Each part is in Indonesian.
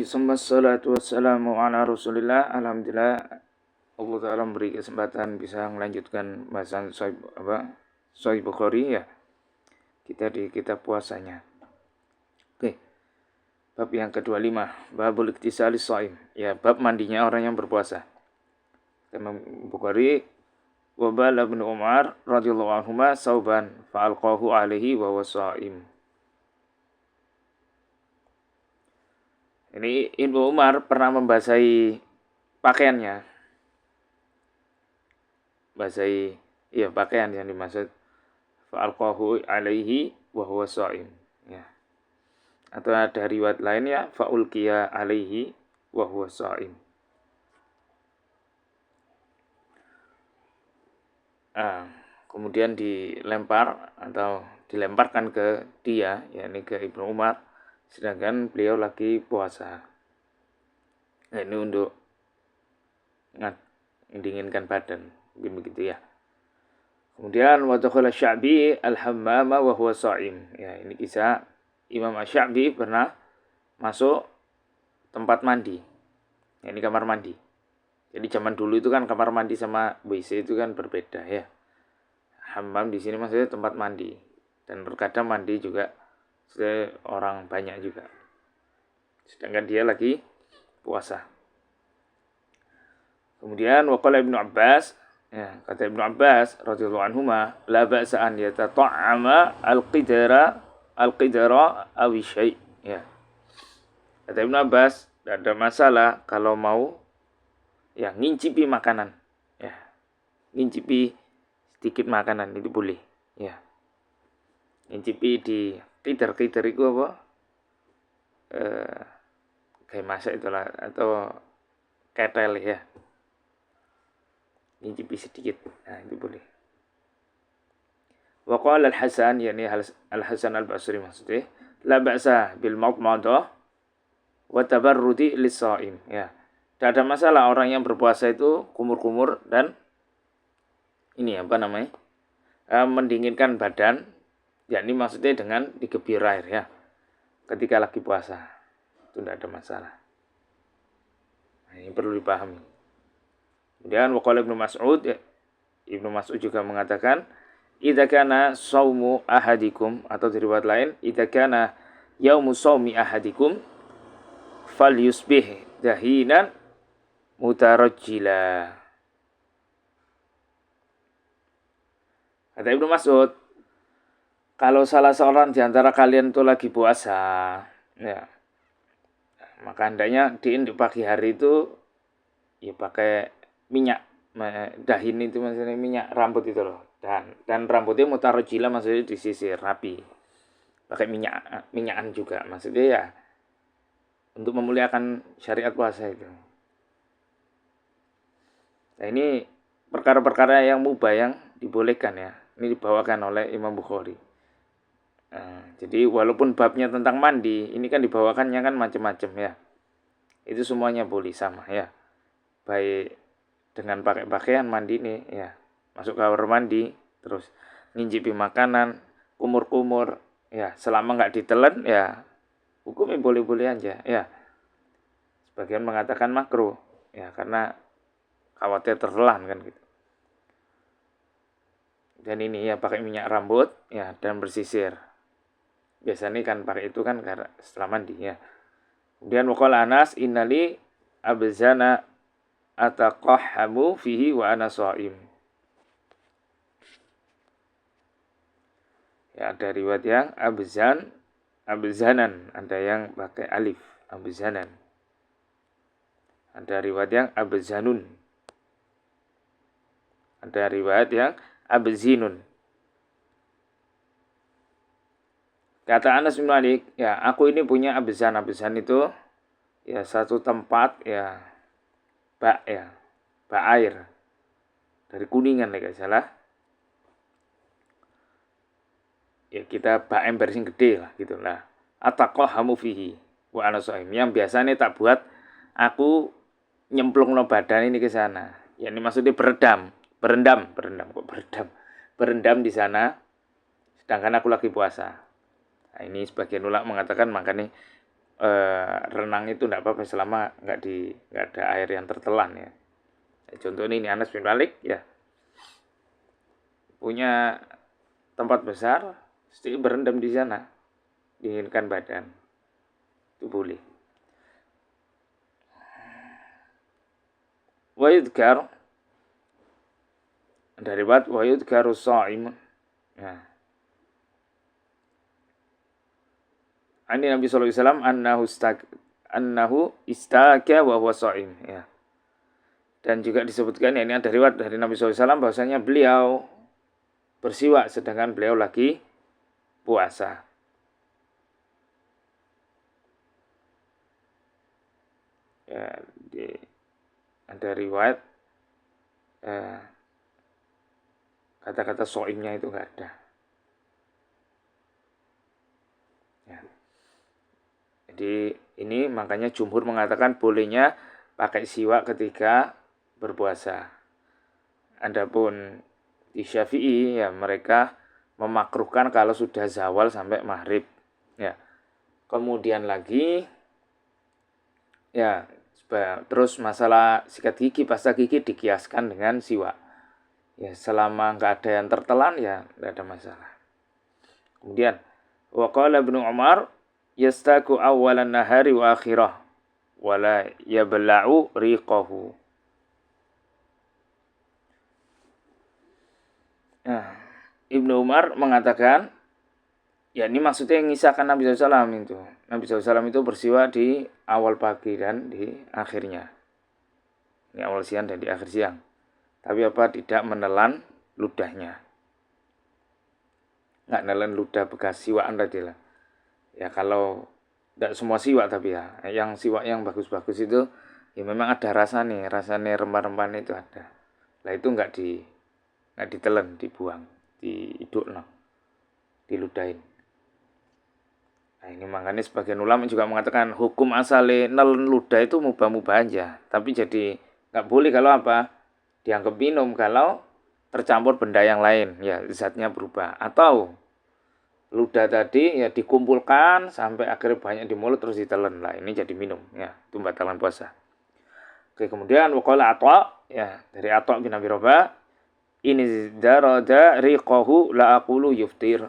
Wassalatu wassalamu ala rasulillah. Alhamdulillah Allah Ta'ala memberi kesempatan bisa melanjutkan bahasan Sahih Bukhari ya. Kita di kitab puasanya. Oke. Bab yang ke-25, babul iktisali shaim. Ya, bab mandinya orang yang berpuasa. Imam Bukhari wa bala bin Umar radhiyallahu anhuma sauban fa'alqahu alaihi wa huwa shaim. Ini Ibnu Umar pernah membasahi pakaiannya. Pakaian yang dimaksud fa'alqahu alaihi wa huwa shaim. Ya. Atau ada riwayat lainnya fa'ulqiya alaihi wa huwa shaim. Kemudian dilemparkan ke dia, yakni ke Ibnu Umar, sedangkan beliau lagi puasa. Nah, ini untuk mendinginkan badan, mungkin begitu ya. Kemudian wa dakhala Sya'bi al-hammama wa huwa sha'im. Ya, ini kisah Imam Asy-Sya'bi pernah masuk tempat mandi. Ya, ini kamar mandi. Jadi zaman dulu itu kan kamar mandi sama WC itu kan berbeda ya. Hammam di sini maksudnya tempat mandi. Dan terkadang mandi juga orang banyak juga. Sedangkan dia lagi puasa. Kemudian waqala Ibnu Abbas, ya, kata Ibnu Abbas radhiyallahu anhuma, la ba'sa an yatata'ama al-qidara aw syai'. Ya. Kata Ibnu Abbas, tidak ada masalah kalau mau ya ngincipi makanan. Ya. Ngincipi sedikit makanan itu boleh, ya. Ngincipi di kider itu apa? Kayak masak itulah atau ketel ya. Ngincipi sedikit. Nah, itu boleh. Wa qala al-Hasan, yakni al-Hasan al-Basri maksudnya, la ba'sa bil madmadah wa tabarrudi lis-shaim. Ya. Tidak ada masalah orang yang berpuasa itu kumur-kumur dan mendinginkan badan, yakni maksudnya dengan digebir air ya. Ketika lagi puasa, itu tidak ada masalah. Nah, ini perlu dipahami. Kemudian waqala Ibnu Mas'ud, ya, Ibnu Mas'ud juga mengatakan, idza kana shaumu ahadikum, atau di riwayat lain, idza kana yaumu shaumi ahadikum falyusbih dahinan mutarajjila. Kata Ibnu Mas'ud, kalau salah seorang di antara kalian itu lagi puasa, ya, maka hendaknya di pagi hari itu ya pakai minyak dahin, itu maksudnya minyak rambut itu loh, dan rambutnya mutarajjila maksudnya disisir rapi, pakai minyakan juga maksudnya ya, untuk memuliakan syariat puasa itu. Nah, ini perkara-perkara yang mubah yang dibolehkan ya. Ini dibawakan oleh Imam Bukhari. Jadi walaupun babnya tentang mandi, ini kan dibawakannya kan macam-macam ya. Itu semuanya boleh sama ya. Baik dengan pakai pakaian mandi nih ya. Masuk kamar mandi, terus ngincipi makanan, kumur-kumur ya, selama enggak ditelan ya hukumnya boleh-boleh aja ya. Sebagian mengatakan makruh ya, karena khawatir tertelan kan gitu. Dan ini ya pakai minyak rambut ya dan bersisir. Biasanya kan pakai itu kan karena setelah mandi ya. Kemudian waqala Anas innali abzana ataqahhamu fihi wa ana shaim. Ya, ada riwayat yang abzanan, ada yang pakai alif, abzanan. Ada riwayat yang abzanun. Ada riwayat yang abzinun. Kata Anas bin Malik, ya aku ini punya abzan. Abzan itu ya satu tempat ya bak air dari Kuningan kalau salah. Ya kita bak ember sing gede lah gitu lah. Ataqahamu fihi wa ana shaim. Yang biasanya tak buat aku nyemplungno badan ini ke sana. Ya ini maksudnya berendam di sana, sedangkan aku lagi puasa. Nah, ini sebagian ulama mengatakan makanya renang itu tidak apa-apa selama nggak ada air yang tertelan ya. Contohnya ini Anas bin Malik ya, punya tempat besar, sedikit berendam di sana, dinginkan badan, itu boleh. Wa yudhkar, dari riwayat wa yudhkaru sha'im. Ya. Ani Nabi sallallahu alaihi wasallam annahu istaka wa huwa sha'im, ya. Dan juga disebutkan ya, ini ada riwayat dari Nabi sallallahu alaihi wasallam bahwasanya beliau bersiwak sedangkan beliau lagi puasa. Ya, ada riwayat kata-kata soimnya itu enggak ada. Ya. Jadi ini makanya jumhur mengatakan bolehnya pakai siwak ketika berpuasa. Adapun di Syafi'i ya mereka memakruhkan kalau sudah zawal sampai maghrib. Ya. Kemudian lagi ya terus masalah sikat gigi, pasta gigi dikiaskan dengan siwak. Ya selama nggak ada yang tertelan ya nggak ada masalah. Kemudian waqala Ibnu Umar yastaku awwalan nahari wa akhirah wala yabla'u riqahu. Nah, Ibnu Umar mengatakan, ya ini maksudnya yang ngisahkan Nabi SAW itu. Nabi SAW itu bersiwak di awal pagi dan di akhirnya. Ini awal siang dan di akhir siang. Tapi apa? Tidak menelan ludahnya. Nggak menelan ludah bekas siwakan tadi lah. Ya kalau tidak semua siwak tapi ya. Yang siwak yang bagus-bagus itu ya memang ada rasanya rempah-rempahnya itu ada. Lah itu nggak ditelan, dibuang, diiduk, diludahin. Nah ini makanya sebagian ulama juga mengatakan hukum asale nelen ludah itu mubah-mubah aja. Tapi jadi nggak boleh kalau apa? Dianggap minum kalau tercampur benda yang lain. Ya zatnya berubah. Atau ludah tadi ya dikumpulkan sampai akhirnya banyak di mulut terus ditelen. Lah ini jadi minum. Ya itu batalan puasa. Oke kemudian waqala Atha ya dari Atha bin Abi Rabah ini darada riqahu la aqulu yuftir.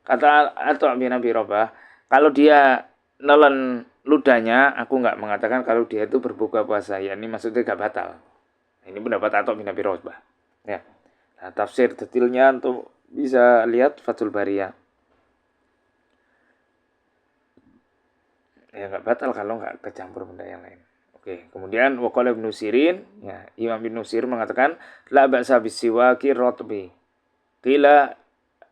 Kata Atha bin Abi Rabah, kalau dia nelen ludahnya, aku nggak mengatakan kalau dia itu berbuka puasa. Ya ini maksudnya nggak batal. Ini pendapat Atha bin Abi Rabah. Ya. Nah, tafsir detailnya untuk bisa lihat Fathul Bariyah. Ya nggak batal kalau nggak kecampur benda yang lain. Oke, kemudian waqala Ibnu Sirin, ya, Imam Ibnu Sirin mengatakan la ba'sa bisiwaki ratbi. Qila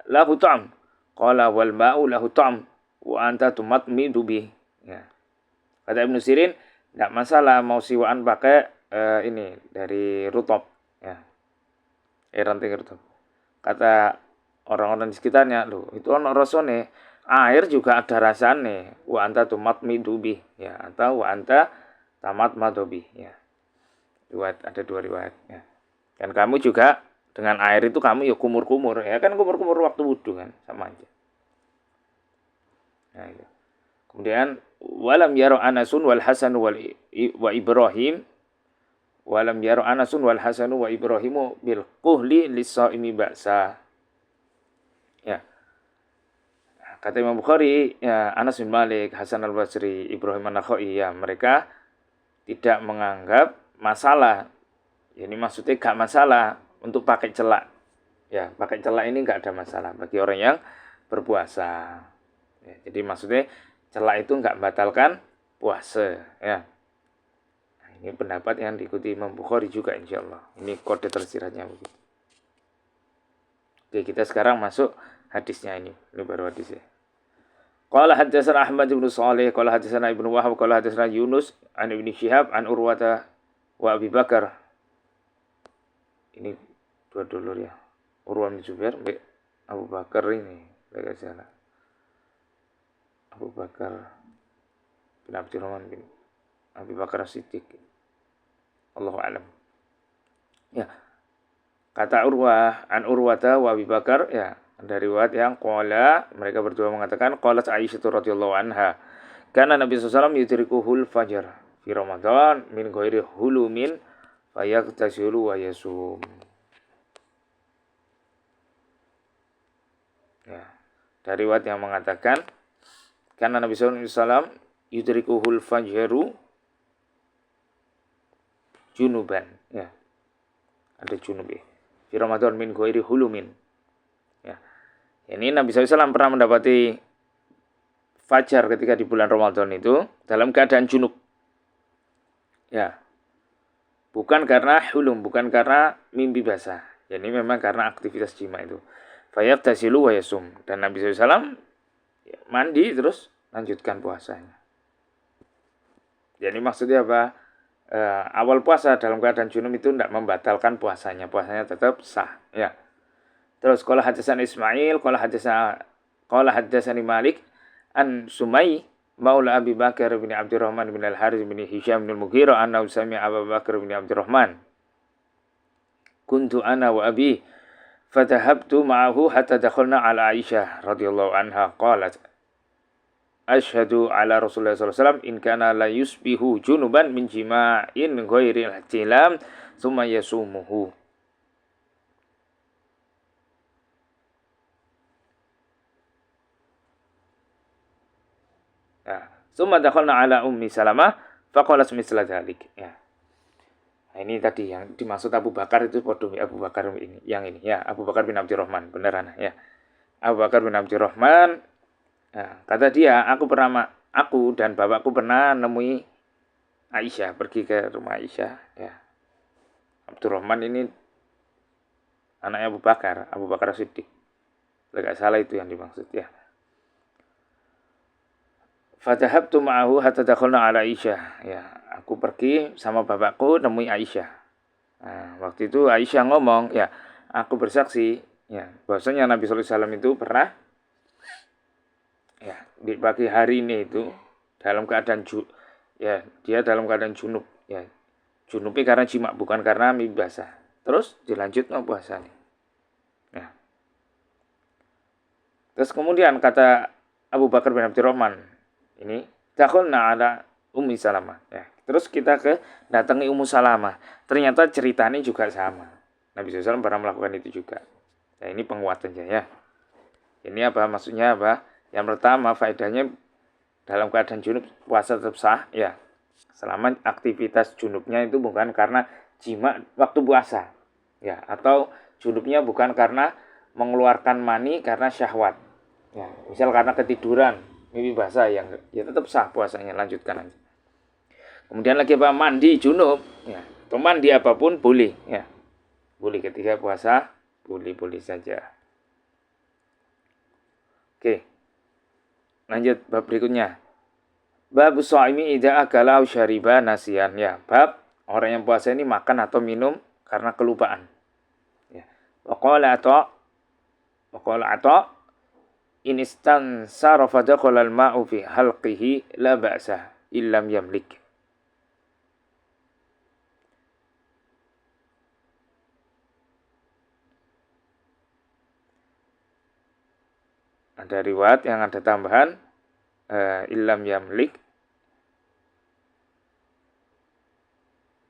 lahu ta'am. Qala wal ma'u lahu ta'am wa anta tumatmidu bih. Ya. Kata Ibnu Sirin, enggak masalah mau siwaan pakai ini dari rutop ya. Ranting rutop. Kata orang-orang di sekitarnya, loh, itu ono rasane, air juga ada rasane. Wa anta tumatmidu bih ya atau wa anta tamat madobi ya. Ada dua riwayat ya. Dan kamu juga dengan air itu kamu ya kumur-kumur ya kan, kumur-kumur waktu wudu kan sama aja. Nah, itu. Kemudian walam yaro Anasun wal Hasan wa Ibrahim walam yaro Anasun wal Hasan wa Ibrahimu bil quhli lis-shaimi ba'sa. Ya. Kata Imam Bukhari, ya, Anas bin Malik, Hasan al-Basri, Ibrahim an-Nakhai ya mereka tidak menganggap masalah. Ya, ini maksudnya gak masalah untuk pakai celak. Ya, pakai celak ini gak ada masalah bagi orang yang berpuasa. Ya, jadi maksudnya celak itu gak membatalkan puasa. Ya. Nah, ini pendapat yang diikuti Imam Bukhari juga insya Allah. Ini kode tersiratnya begitu. Oke, kita sekarang masuk hadisnya ini. Ini baru hadisnya. Qala haddatsana Ahmad bin Shalih, qala haddatsana Ibnu Wahab, qala haddatsana Yunus an Ibnu Syihab an Urwata wa Abi Bakar. Ini dua dulur ya. Urwah bin Zubair, Abu Bakar ini, enggak salah. Abu Bakar bin Abdurrahman bin Abi Bakar As-Siddiq. Allahu a'lam. Ya. Kata Urwah an Urwata wa Abi Bakar ya. Ada riwayat yang qala, mereka berdua mengatakan qalat Aisyah radhiyallahu anha, kana Nabi sallallahu alaihi wasallam yudrikuhul fajar fi Ramadan min ghairi hulumin fayaghtasilu wa yasum. Ya. Dari riwayat yang mengatakan karena Nabi SAW yudrikuhul fajru junuban, ya. Ada junub ya. Fi Ramadan min ghairi hulumin. Ya. Ini Nabi SAW pernah mendapati fajar ketika di bulan Ramadan itu dalam keadaan junub. Ya. Bukan karena hulum, bukan karena mimpi basah. Ini memang karena aktivitas jima itu. Fayaghtasilu wa yasum. Dan Nabi SAW mandi terus lanjutkan puasanya. Jadi maksudnya apa? Awal puasa dalam keadaan junub itu tidak membatalkan puasanya tetap sah. Ya. Terus qala hadatsana Ismail, qala hadatsani Malik an Sumai maula Abi Bakar bin Abdurrahman bin Al-Harits bin Hisham bin Al-Mughirah anna sami'a Abu Bakar bin Abdurrahman. Kuntu ana wa abi fatahabtu ma'ahu hatta dakhalna ala Aisyah radhiyallahu anha qalat Asyhadu ala Rasulullah SAW in kana la yusbihu junuban min jima'in ghairil ihtilam thumma yasumuhu. Ya, thumma dakhalna ala Ummi Salamah faqalat mithla dzalik. Ya. Nah, ini tadi yang dimaksud Abu Bakar itu podo Abu Bakar ini, yang ini ya, Abu Bakar bin Abdurrahman, beneran ya. Abu Bakar bin Abdurrahman. Nah, kata dia, aku dan bapakku pernah nemui Aisyah, pergi ke rumah Aisyah. Ya. Abdurrahman ini anaknya Abu Bakar Siddiq. Tidak salah itu yang dimaksud ya. Fatahabtu ma'ahu hatta dakhalna ala Aisyah. Ya, aku pergi sama bapakku nemui Aisyah. Nah, waktu itu Aisyah ngomong, ya, aku bersaksi, ya, bahwasanya Nabi sallallahu alaihi wasallam itu pernah ya di pagi hari ini itu dalam keadaan dia dalam keadaan junub, ya, junubnya karena jima bukan karena mimpi basah. Terus dilanjut puasa nih. Ya. Terus kemudian kata Abu Bakar bin Abdurrahman ini dakhalna ala Ummi Salamah. Ya. Terus kita datangi Ummu Salamah. Ternyata ceritanya juga sama. Nabi SAW pernah melakukan itu juga. Ya, ini penguatannya ya. Ini apa maksudnya apa? Yang pertama faedahnya dalam keadaan junub puasa tetap sah ya. Selama aktivitas junubnya itu bukan karena jima waktu puasa. Ya, atau junubnya bukan karena mengeluarkan mani karena syahwat. Ya, misal karena ketiduran, mimpi basah yang ya tetap sah puasanya, lanjutkan aja. Kemudian lagi apa? Mandi junub, ya. Atau mandi apapun boleh, ya. Boleh ketika puasa, boleh saja. Oke. Lanjut bab berikutnya. Bab shaimi idza akala aw syariba nasiyan, ya. Bab orang yang puasa ini makan atau minum karena kelupaan. Ya. Wa qala ata in istansarafa dakhala al-ma'u fi halqihi la ba'sa illam yamlik. Ada riwayat yang ada tambahan illam yamlik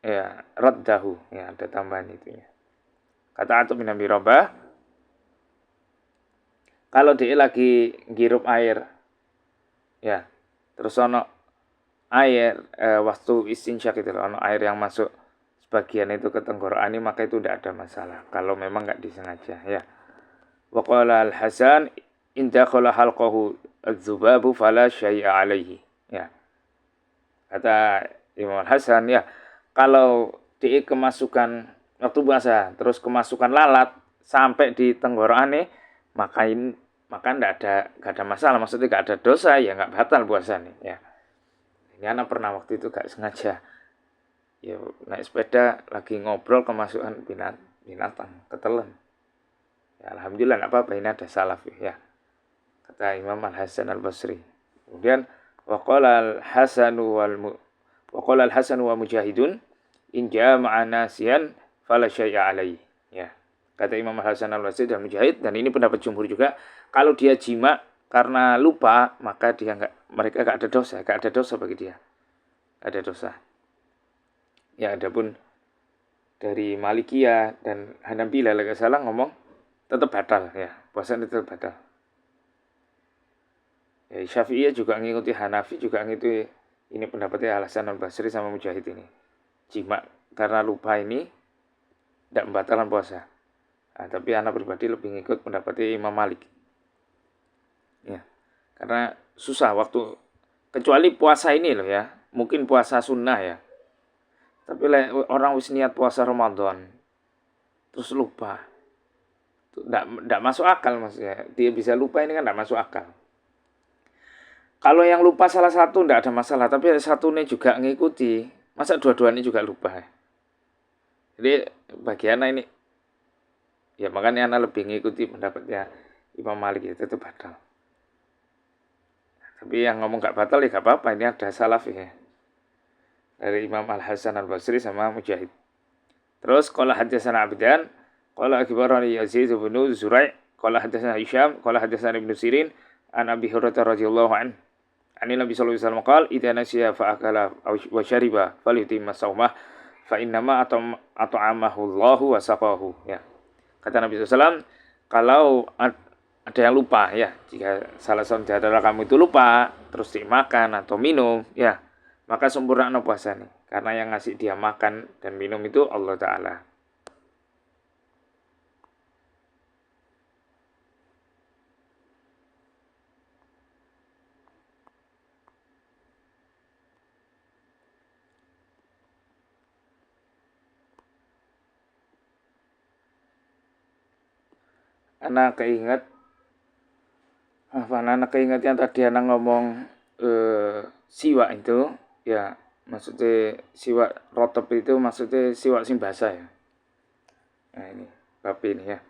ya raddahu, ya ada tambahan itu ya. Kata Atub bin Abi Rabah, kalau dia lagi ngirup air ya, terus ono air waktu istinsyak itu ono air yang masuk sebagian itu ke tenggorokan ini, maka itu tidak ada masalah kalau memang enggak disengaja ya. Wa qala al-Hasan in dakhala halqahu adz-dzubabu fala syai'a alaihi. Ya. Kata Imam Al-Hasan ya, kalau dia kemasukan waktu puasa terus kemasukan lalat sampai di tenggorokan maka enggak ada masalah, maksudnya enggak ada dosa, ya enggak batal puasa nih ya. Ini anak pernah waktu itu enggak sengaja ya naik sepeda lagi ngobrol kemasukan binatang ketelan. Ya, alhamdulillah enggak apa-apa, ini ada salaf ya. Kata Imam Al-Hasan Al-Basri. Kemudian waqala al-Hasan wa Mujahidun in jama'a nasiyan fala syai'a alaihi. Ya. Kata Imam Hasan al-Basri dan Mujahid, dan ini pendapat jumhur juga, kalau dia jima karena lupa, maka mereka gak ada dosa bagi dia. Ada dosa. Ya, adapun dari Malikiyah dan Hanabilah lagi salah ngomong tetap batal ya, puasanya tetap batal. Ya, Syafi'iyah juga ngikuti, Hanafi juga ngikuti, ini pendapatnya Al-Hasan al-Basri sama Mujahid ini. Jima karena lupa ini tidak membatalkan puasa. Nah, tapi anak pribadi lebih ngikut pendapatnya Imam Malik. Ya, karena susah waktu, kecuali puasa ini loh ya, mungkin puasa sunnah ya. Tapi orang wis niat puasa Ramadan terus lupa, tidak masuk akal maksudnya. Dia bisa lupa, ini kan tidak masuk akal. Kalau yang lupa salah satu tidak ada masalah, tapi satunya juga ngikuti, masa dua-duanya juga lupa. Jadi bagian ini ya, makanya anak lebih ngikuti pendapatnya Imam Malik, itu batal. Tapi yang ngomong gak batal ya gak apa-apa, ini ada salaf ya, dari Imam Al-Hasan al-Basri sama Mujahid. Terus qala hadatsana Abdan, qala akhbarani Yazid bin Zurai', qala hadatsana Hisham, qala hadatsana Ibnu Sirin an Abi Hurairah radhiyallahu anhu. Ani Nabi sallallahu alaihi wasallam qala idza nasiya fa akala wa syariba falyutimma shaumah fa innama at'amahu Allahu wa saqahu. Ya. Kata Nabi sallallahu alaihi wasallam, kalau ada yang lupa ya, jika salah satu dari kamu itu lupa terus dimakan atau minum ya, maka sempurna puasa nih, karena yang ngasih dia makan dan minum itu Allah Ta'ala. Anak keinget yang tadi anak ngomong siwak itu ya, maksudnya siwak rotop itu maksudnya siwak sing basah ya. Nah ini bab ini ya,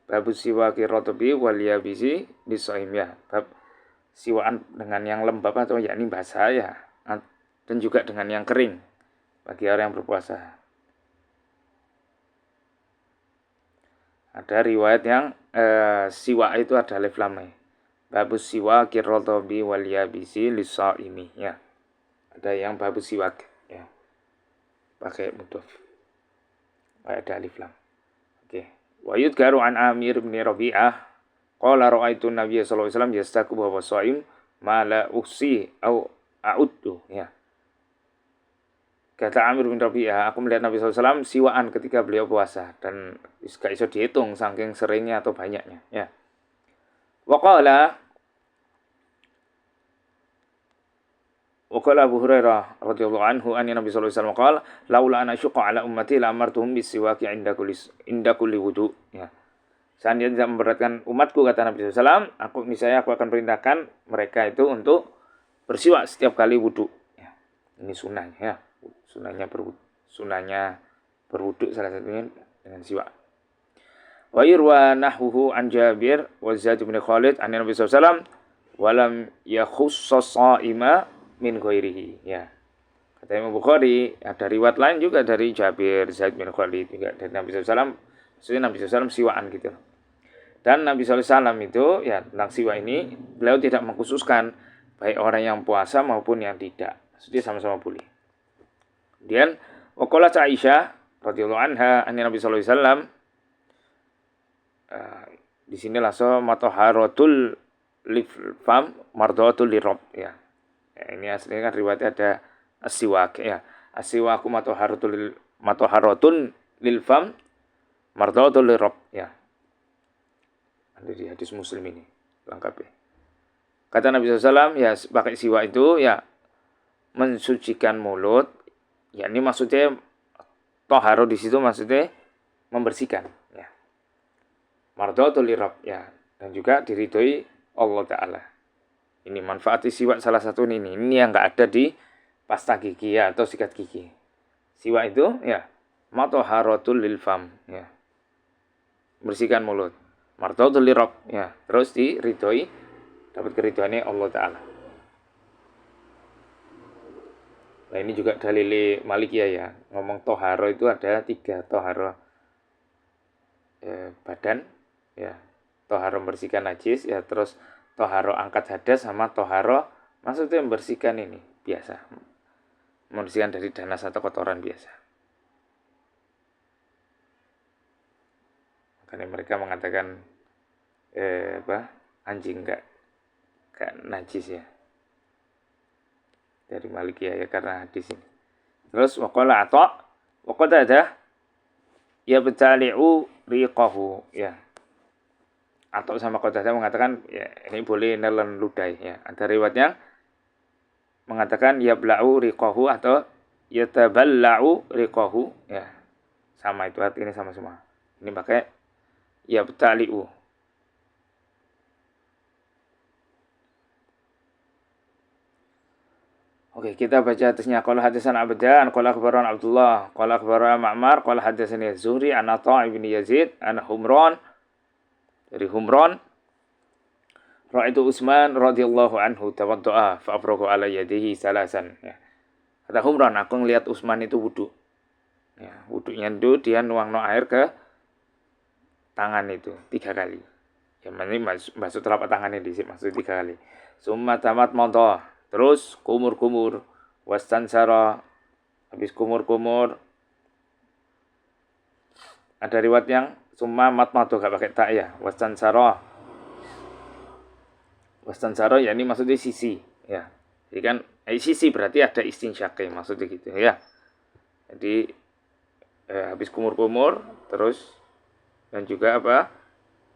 bab siwaki rotobi waliyabisi bisoim ya, bab siwaan dengan yang lembab atau yakni basah ya, dan juga dengan yang kering bagi orang yang berpuasa. Ada riwayat yang siwak itu ada alif lam. Babus siwak rotobi waliyabisi lisaimi ya. Ada yang babus siwak ya, pakai mudhof, ada alif lam. Oke. Wa yudkaru an Amir bin Rabi'ah qala ra'aitu Nabiy sallallahu alaihi wasallam yastaku wa shaim ma la usi au a'uddu ya. Kata Amir bin Rabi'ah, aku melihat Nabi SAW siwaan ketika beliau puasa, dan gak bisa dihitung saking seringnya atau banyaknya ya. Waqala Abu Hurairah radhiyallahu anhu anna Nabi sallallahu alaihi wasallam qala laula an asyqa ala ummati la amartuhum bisiwaki inda kulli wudu ya. Seandainya tidak memberatkan umatku, kata Nabi SAW, aku akan perintahkan mereka itu untuk bersiwak setiap kali wudu ya. Ini sunnahnya ya. Sunahnya berwudu salah satunya dengan siwak. Wa yurwa nahwuhu an Jabir wa Zaid bin Khalid an Nabi sallallahu alaihi wasallam walam yakhussa sha'ima min ghairihi ya. Kata Imam Bukhari, ada riwayat lain juga dari Jabir, Zaid bin Khalid juga dari Nabi sallallahu alaihi wasallam, maksudnya Nabi sallallahu alaihi wasallam siwaan gitu. Dan Nabi sallallahu alaihi wasallam itu ya, tentang siwak ini beliau tidak mengkhususkan baik orang yang puasa maupun yang tidak, maksudnya sama-sama boleh. Kemudian waqalat Aisyah radhiyallahu anha anna Nabi sallallahu alaihi wasallam, di sini langsung mataharatul lifam mardatul lirob ya. Ini aslinya kan riwayatnya ada as-siwak ya. As-siwaku mataharatul lilfam mardatul lirob ya. Ada di hadis Muslim ini lengkapnya. Kata Nabi SAW ya, pakai siwak itu ya mensucikan mulut. Ya ini maksudnya toharo di situ maksudnya membersihkan ya. Mardatul lirob ya, dan juga diridhoi Allah Ta'ala. Ini manfaat siwak salah satu ini yang nggak ada di pasta gigi ya, atau sikat gigi. Siwak itu ya mataharatul lil fam ya, bersihkan mulut. Mardatul lirob ya, terus diridhoi, dapat keridhoannya Allah Ta'ala. Nah ini juga dalil Malikiyah ya, ngomong toharo itu ada 3 toharo. badan, ya, toharo membersihkan najis, ya, terus toharo angkat hadas sama toharo maksudnya membersihkan ini biasa, membersihkan dari danas atau kotoran biasa. Makanya mereka mengatakan anjing enggak najis ya, dari Malikiyah ya, karena hadis ini. Terus waqala ada ya betali'u riqahu ya. Atau sama Qatadah mengatakan ya ini boleh nelen ludah ya. Ada riwayatnya mengatakan ya bla'u riqahu atau ya taballa'u riqahu ya. Sama itu artinya sama semua. Ini pakai ya betali'u. Oke, kita baca hadisnya. Qala hadatsana Abdan, qala akhbarana Abdullah, qala akhbarana Ma'mar, qala hadatsani Az-Zuhri an Atha' bin Yazid an Humran, dari Humran, ra'aitu Utsman radhiyallahu anhu tawaddu'a fa afraqa ala yadihi salasan. Ya. Kata Humran, aku ngelihat Utsman itu wudu. Ya, wudunya itu dia nuangno air ke tangan itu 3 kali. Ya, ini maksud telapak tangannya di sini maksud 3 kali. Summa tamat madha. Terus kumur-kumur, wastansara, habis kumur-kumur. Ada riwayat yang summa matmatu gak pakai tak ya, wastansara. Wastansara ya ini maksudnya sisi ya. Jadi kan sisi berarti ada istinsyakai maksudnya gitu ya. Jadi habis kumur-kumur terus dan juga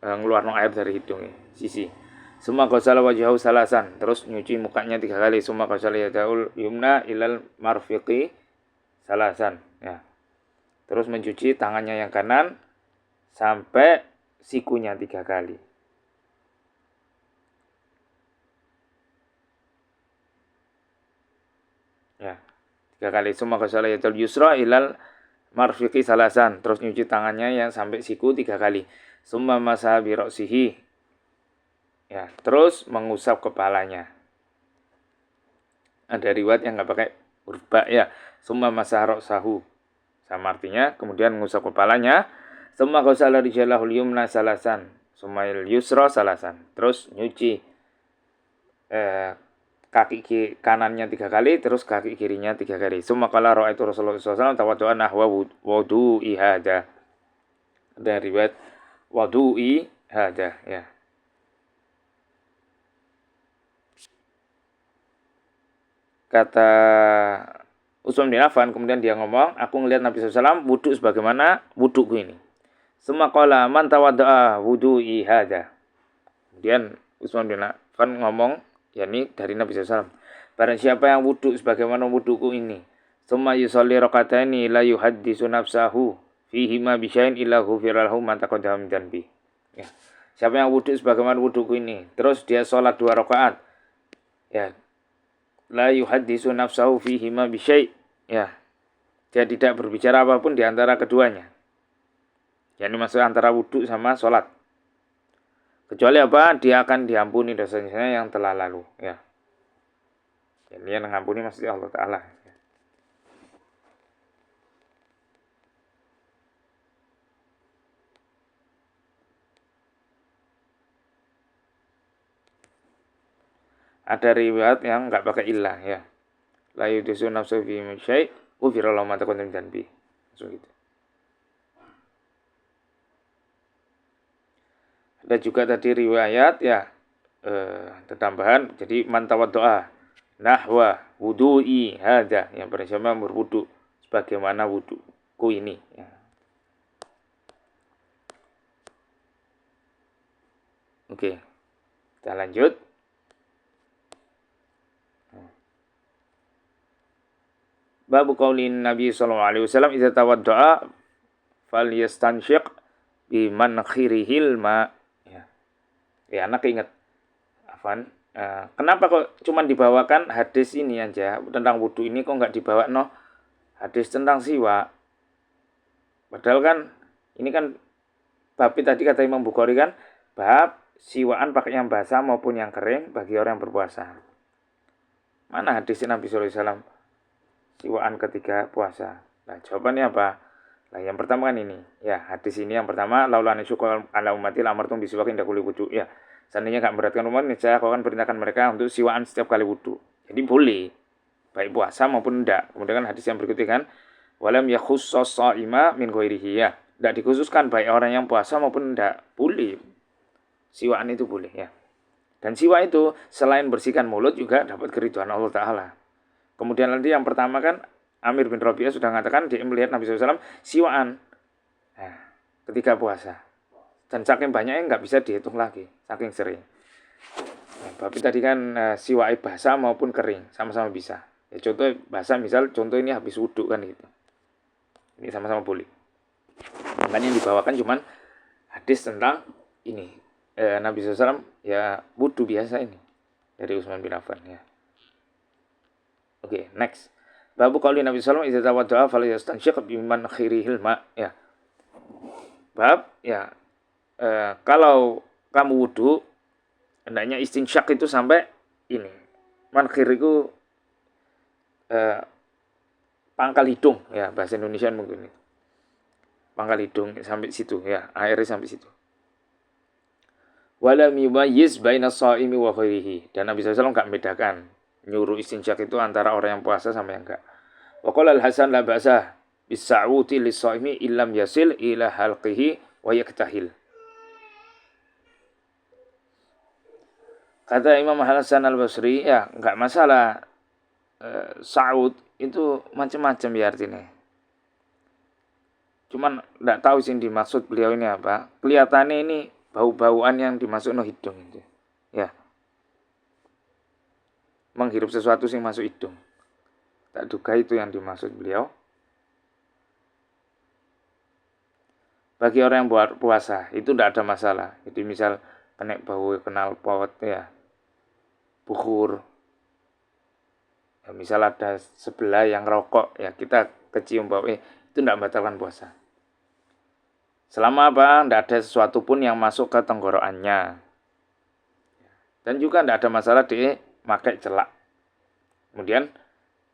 ngeluarno air dari hidungnya, sisi. Summa ghasala wajhahu salasan, terus nyuci mukanya 3 kali. Summa ghasala yadaul yumna ilal marfiqi salasan, ya. Terus mencuci tangannya yang kanan sampai sikunya 3 kali. Ya, 3 kali. Summa ghasala yadaul yusra ilal marfiqi salasan, terus nyuci tangannya yang sampai siku 3 kali. Summa masaha bi ra'sihi, ya, terus mengusap kepalanya. Ada riwayat yang nggak pakai huruf ba ya. Summa masaha ra'sahu, sama artinya kemudian mengusap kepalanya. Summa ghasala rijlahul yumna salasan, summa yusra salasan. Terus nyuci kaki kanannya 3 kali, terus kaki kirinya 3 kali. Summa qala ra'aitu Rasulullah sallallahu alaihi wasallam tawaddu'a nahwa wudu'i hada. Ada riwayat wudu'i hada ya. Kata Utsman bin Affan, kemudian dia ngomong, aku ngelihat Nabi SAW wudhu sebagaimana wudhuku ini. Summa qala man tawadda'a wudu'i hadza. Kemudian Utsman bin Affan ngomong, yakni dari Nabi SAW, barang siapa yang wudhu sebagaimana wudhuku ini, summa yusalli raqataini la yuhaddisu nafsahu fihi ma bisyai'in illa ghufira lahu ma taqaddama min dhanbi. Ya. Siapa yang wudhu sebagaimana wudhuku ini, terus dia sholat 2 rakaat, ya, la yuhaddisu nafsahu fihi ma bisyai', ya, dia tidak berbicara apapun di antara keduanya, yakni maksud antara wudhu sama sholat, kecuali apa, dia akan diampuni dosanya yang telah lalu ya. Jadi yang mengampuni maksudnya Allah Ta'ala. Ada riwayat yang enggak pakai illah ya. La yudisu nafsu fi syai' ufira lahu ma taqaddama min dhanbi. Gitu. Ada juga tadi riwayat ya tambahan, jadi man tawaddoa nahwa wudu'i hadza, yang bersama berwudu sebagaimana wuduku ini ya. Oke. Kita lanjut. Babu qaulin Nabi sallallahu alaihi wasallam idza tawaddaa falyastanshiq bi mankhirihil ma. Ya, anak ingat. Afan, kenapa kok cuma dibawakan hadis ini aja tentang wudu ini, kok enggak dibawa hadis tentang siwak? Padahal kan ini kan bab tadi kata Imam Bukhari kan bab siwaan pakai yang basah maupun yang kering bagi orang yang berpuasa. Mana hadis Nabi sallallahu alaihi wasallam siwaan ketika puasa? Nah, jawabannya apa? Nah, yang pertama kan ini. Ya, hadis ini yang pertama, laulani syukur ala umatil amartum bisiwakin dakuli wudu. Ya, seandainya enggak memberatkan umat, niscaya aku akan perintahkan mereka untuk siwaan setiap kali wudu. Jadi boleh, baik puasa maupun enggak. Kemudian kan hadis yang berikutnya kan, walam yakhusus sha'ima min ghairihi. Ya, enggak dikhususkan baik orang yang puasa maupun enggak. Boleh. Siwaan itu boleh ya. Dan siwa itu selain bersihkan mulut juga dapat keridhaan Allah Ta'ala. Kemudian nanti yang pertama kan Amir bin Rabi'ah sudah mengatakan dia melihat Nabi SAW siwaan ketika puasa. Dan saking banyaknya nggak bisa dihitung lagi, saking sering. Tapi tadi kan siwai basah maupun kering, sama-sama bisa. Ya, contoh basah misal, contoh ini habis wudhu kan gitu. Ini sama-sama boleh. Makanya yang dibawakan cuman hadis tentang ini. Nabi SAW ya wudhu biasa ini. Dari Utsman bin Affan ya. Oke, next. Babu qauli Nabi sallallahu alaihi wasallam idza tawadda'a falyastansyiq biman khirihil ma ya. Bab ya kalau kamu wudhu hendaknya istinsyak itu sampai ini. Mankhir itu pangkal hidung ya, bahasa Indonesia mungkin. Pangkal hidung sampai situ ya, airnya sampai situ. Wala yumayyiz baina shaimi wa ghairihi. Dan Nabi SAW enggak membedakan nyuruh istinsyak itu antara orang yang puasa sama yang enggak. Wa qala al-Hasan la ba'sa bis-sa'uti lis-shaimi illam yasil ila halqihi wa yaktahil. Kata Imam Hasan al-Basri, ya enggak masalah. Sa'ud itu macam-macam ya artinya. Cuman enggak tahu sih dimaksud beliau ini apa. Kelihatannya ini bau-bauan yang dimasuk no hidung itu. Ya. Menghirup sesuatu yang masuk hidung. Tak duga itu yang dimaksud beliau. Bagi orang yang buat puasa itu tidak ada masalah. Jadi misal kena bau kenal pot ya. Bukhur. Ya, misal ada sebelah yang rokok ya kita kecium bau itu tidak membatalkan puasa. Selama apa? Tidak ada sesuatu pun yang masuk ke tenggorokannya. Dan juga tidak ada masalah di makai celak. Kemudian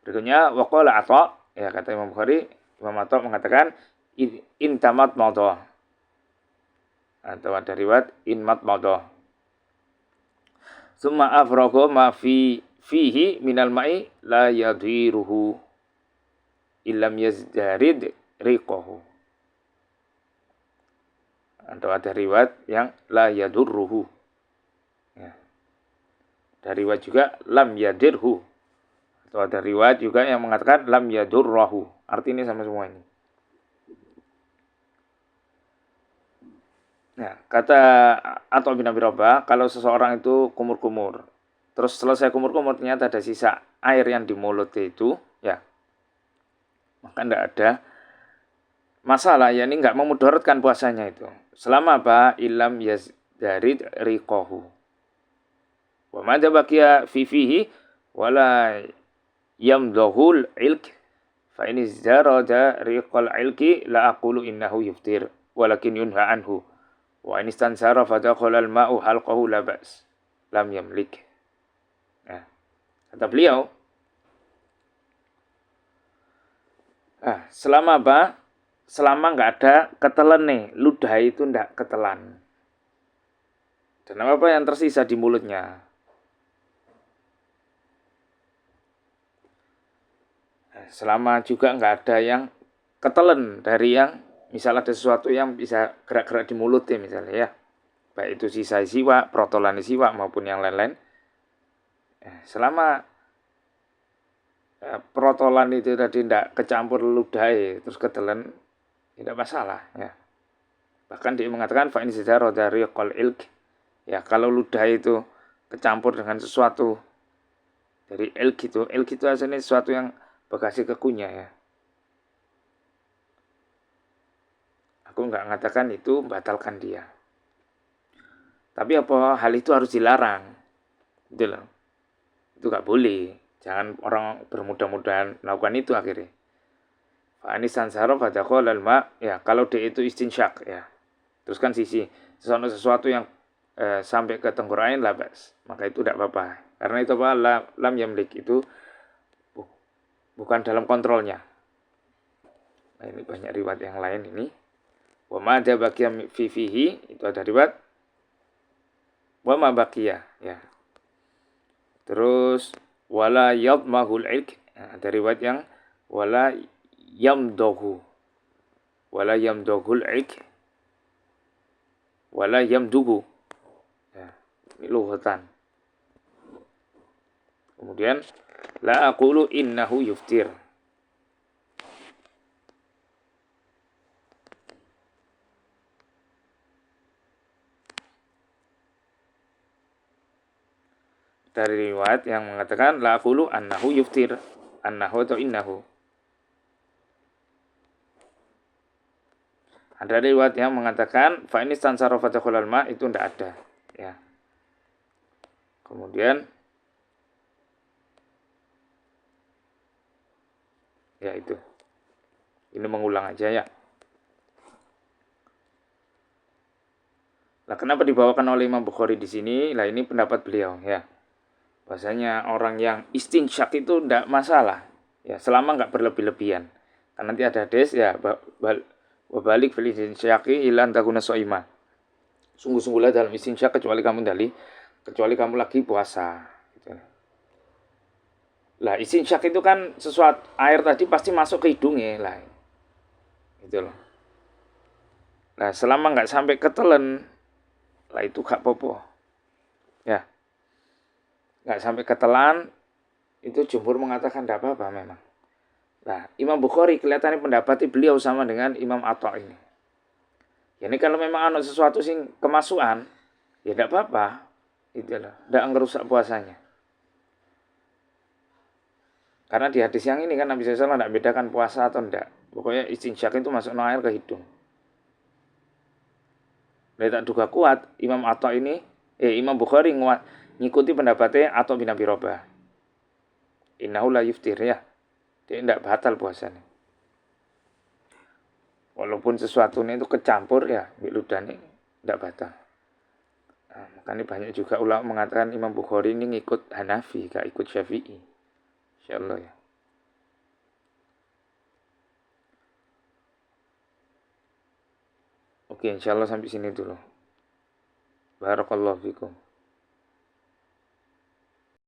berikutnya waqala Atha, ya kata Imam Bukhari, Imam Atha mengatakan in tamat maudhah. Atau ada riwayat in mat maudhah. Summa afraga ma fihi minal ma'i la yadhiruhu illam yazdarid riqahu. Atau ada riwayat yang la yadurruhu. Ya. Ada riwayat juga lam yadirhu. Atau ada riwayat juga yang mengatakan lam yadurrahu. Artinya sama semua ini. Nah, kata Atha bin Abi Rabah, kalau seseorang itu kumur-kumur, terus selesai kumur-kumur ternyata ada sisa air yang di mulutnya itu, ya, maka tidak ada masalah, ya ini nggak memudaratkan puasanya itu. Selama apa? Ilam yazdarid riqahu. Wa madza baqiya fi fihi wala yamdahul ilk fa in izdarada riqal ilki la aqulu innahu yuftir walakin yunha anhu. Wa in istansara fa dakhala al-ma'u halqahu la ba's. Lam yamlik. Nah, kata beliau, selama apa? Selama nggak ada ketelan nih, ludah itu nggak ketelan. Dan apa yang tersisa di mulutnya? Selama juga nggak ada yang ketelan dari yang misal ada sesuatu yang bisa gerak-gerak di mulut ya misalnya ya. Baik itu sisa siwak, protolan siwak maupun yang lain-lain. Selama protolan itu tadi tidak kecampur ludah terus ketelan, tidak masalah ya. Bahkan dia mengatakan fa in zidara dari qal ilk. Ya, kalau ludah itu kecampur dengan sesuatu dari ilk itu asalnya sesuatu yang bagasi kekunya ya. Aku enggak mengatakan itu membatalkan dia. Tapi apa hal itu harus dilarang? Gitu loh. Itu enggak boleh. Jangan orang bermudah-mudahan melakukan itu akhirnya. Fa anisan saraf fadaqal al-ma, ya kalau dia itu istinsyak ya. Terus kan sisi sesuatu yang sampai ke tenggorokan labas, maka itu tidak apa-apa. Karena itu apa? Lam yamlik itu bukan dalam kontrolnya. Nah, ini banyak riwayat yang lain ini. Wa ma ada baqiya fi fihi, itu ada riwayat wa ma baqiya ya. Terus wala yadmahul ilk, nah, ada riwayat yang wala yamdahu. Wala yamdahul ilk. Wala yamdugu. Ya, ini lughatan. Kemudian la aqulu innahu yuftir. Dari riwayat yang mengatakan la aqulu annahu yuftir, annahu atau innahu. Ada riwayat yang mengatakan fa ini stansarafa dakhulal ma, itu tidak ada ya. Kemudian ya itu. Ini mengulang aja ya. Nah, kenapa dibawakan oleh Imam Bukhari di sini? Lah ini pendapat beliau ya. Bahasanya orang yang istinsyak itu tidak masalah ya, selama nggak berlebih-lebihan. Karena nanti ada hadis ya, wabalik fil istinsyaki ila antakuna soima. Sungguh-sungguhlah dalam istinsyak kecuali kamu lagi puasa. Gitu. Lah istinsyak itu kan sesuatu air tadi pasti masuk ke hidungnya lah. Gitu loh. Nah selama nggak sampai ketelen, lah itu gak popo. Ya. Nggak sampai ketelan, itu jumhur mengatakan tidak apa-apa memang. Nah, Imam Bukhari kelihatannya pendapatnya beliau sama dengan Imam Atha ini. Ya ini kalau memang ada sesuatu sing kemasukan, ya tidak apa-apa. Itu loh, tidak ngerusak puasanya. Karena di hadis yang ini kan Nabi SAW tidak bedakan puasa atau tidak. Pokoknya istinsyak itu masuk air ke hidung. Nah, tak duga kuat Imam Atha ini, Imam Bukhari ngikuti pendapatnya atau bin Abi Robah. Innahu la yuftir ya. Dia tidak batal puasanya. Walaupun sesuatunya itu kecampur ya, ludahnya tidak batal. Nah, makanya banyak juga ulama mengatakan Imam Bukhari ini ngikut Hanafi, gak ikut Syafi'i. Insyaallah ya. Oke, insyaallah sampai sini dulu. Barakallahu fikum.